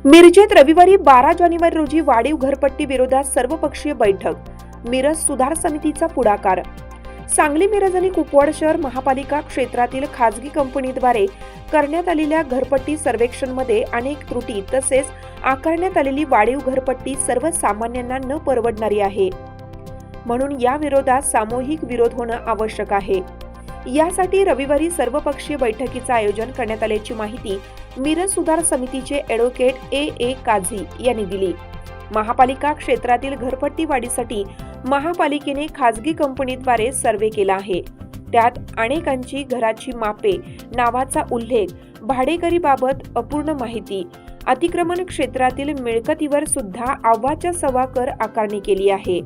मिरजेत रविवारी 12 जानेवारी रोजी वाढीव घरपट्टी विरोधात सर्वपक्षीय बैठक. मिरज सुधार समितीचा पुढाकार. सांगली, मिरज आणि कुपवाड शहर महापालिका क्षेत्रातील खासगी कंपनीद्वारे करण्यात आलेल्या घरपट्टी सर्वेक्षणमध्ये अनेक त्रुटी तसेच आकारण्यात आलेली वाढीव घरपट्टी सर्वसामान्यांना न परवडणारी आहे. म्हणून या विरोधात सामूहिक विरोध होणं आवश्यक आहे. यासाठी रविवारी सर्वपक्षीय बैठकीचं आयोजन करण्यात आल्याची माहिती मिरज सुधार समितीचे ॲडव्होकेट ए काझी यांनी दिली. महापालिका क्षेत्रातील घरपट्टी वाढीसाठी महापालिकेने खासगी कंपनीद्वारे सर्वे केला आहे. त्यात अनेकांची घराची मापे, नावाचा उल्लेख, भाडेकरीबाबत अपूर्ण माहिती, अतिक्रमण क्षेत्रातील मिळकतीवर सुद्धा अव्वाच्या सव्वा कर आकारणी केली आहे.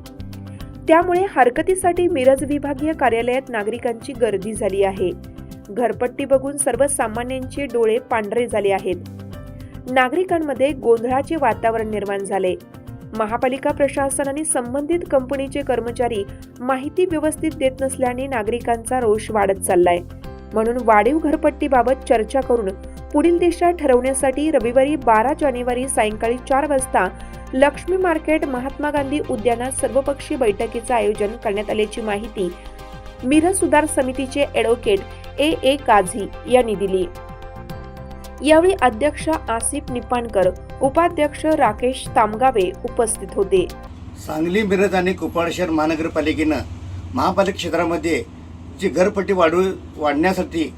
त्यामुळे हरकतीसाठी मिरज विभागीय कार्यालयात नागरिकांची गर्दी झाली आहे. घरपट्टी बघून सर्वसामान्यांचे डोळे पांढरे झाले आहेत. नागरिकांमध्ये गोंधळाचे वातावरण निर्माण झाले. महापालिका प्रशासन आणि संबंधित कंपनीचे कर्मचारी माहिती व्यवस्थित देत नसल्याने नागरिकांचा रोष वाढत चाललाय. म्हणून वाढीव घरपट्टीबाबत चर्चा करून पुढील दिशा ठरवण्यासाठी रविवारी 12 जानेवारी सायंकाळी 4 वाजता लक्ष्मी मार्केट, महात्मा गांधी उद्यानात सर्वपक्षीय बैठकीचं आयोजन करण्यात आल्याची माहिती मिरज सुधार समितीचे ॲडव्होकेट ए काझी यांनी दिली. यावेळी अध्यक्ष आसिफ निपाणकर, उपाध्यक्ष राकेश तामगावे उपस्थित होते. सांगली, मिरज आणि कुपवाड शहर महानगरपालिकेनं महापालिका क्षेत्रामध्ये जी घरपट्टी वाढण्यासाठी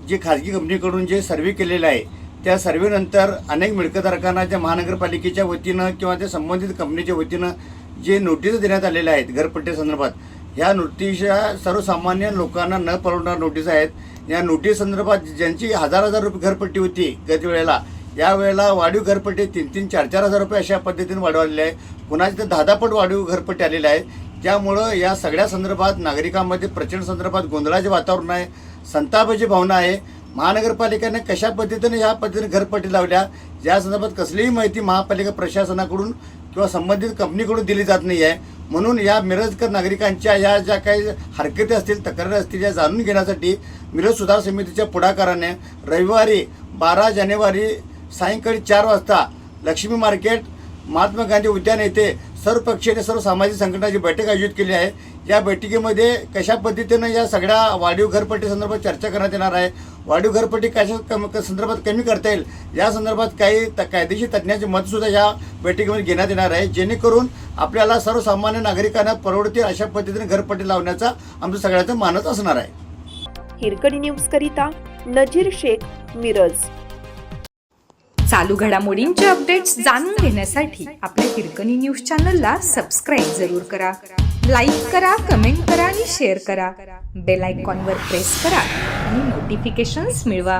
जे खाजगी कंपनीकडून जे सर्वे केलेले आहे, त्या सर्वेनंतर अनेक मिळकतधारकांना ज्या महानगरपालिकेच्या वतीनं किंवा त्या संबंधित कंपनीच्या वतीनं जे नोटीस देण्यात आलेल्या आहेत घरपट्टी संदर्भात, ह्या नोटीस सर्वसामान्य लोकांना न परवडणाऱ्या नोटीस आहेत. या नोटीस संदर्भात ज्यांची हजार रुपये घरपट्टी होती गत वेळेला, यावेळेला वाढीव घरपट्टी 3-3, 4-4 हजार रुपये अशा पद्धतीने वाढवलेले आहे. कुणाची तर 10 पट वाढीव घरपट्टी आलेली आहे. त्यामुळं या सगळ्या संदर्भात नागरिकांमध्ये प्रचंड संदर्भात गोंधळाचे वातावरण आहे, संतापाची भावना आहे. महानगरपालिकेने कशा पद्धतीने ह्या पद्धतीने घरपट्टी लावल्या, या संदर्भात कसलीही माहिती महापालिका प्रशासनाकडून किंवा संबंधित कंपनीकडून दिली जात नाही आहे. म्हणून या मिरजकर नागरिकांच्या या ज्या काही हरकती असतील, तक्रारी असतील, या जाणून घेण्यासाठी मिरज सुधार समितीच्या पुढाकाराने रविवारी 12 जानेवारी सायंकाळी 4 वाजता लक्ष्मी मार्केट, महात्मा गांधी उद्यान येथे सर्वपक्षीय आणि सर्व सामाजिक संघटनाची बैठक आयोजित केली आहे. या बैठकीमध्ये कशा पद्धतीनं या सगळ्या वाढीव घरपट्टी संदर्भात चर्चा करण्यात येणार आहे. वाढीव घरपट्टी कशा संदर्भात कमी करता येईल या संदर्भात काही कायदेशीर तज्ज्ञांचे मतसुद्धा या बैठकीमध्ये घेण्यात येणार आहे, जेणेकरून आपल्याला सर्वसामान्य नागरिकांना परवडतील अशा पद्धतीने घरपट्टी लावण्याचा आमचं सगळ्यांचं मानस असणार आहे. हिरकणी न्यूज करिता नजीर शेख, मिरज. चालू घडामोडींचे अपडेट्स जाणून घेण्यासाठी आपल्या हिरकणी न्यूज चॅनलला सबस्क्राईब जरूर करा. लाईक करा, कमेंट करा आणि शेअर करा. बेल आयकॉनवर प्रेस करा आणि नोटिफिकेशन्स मिळवा.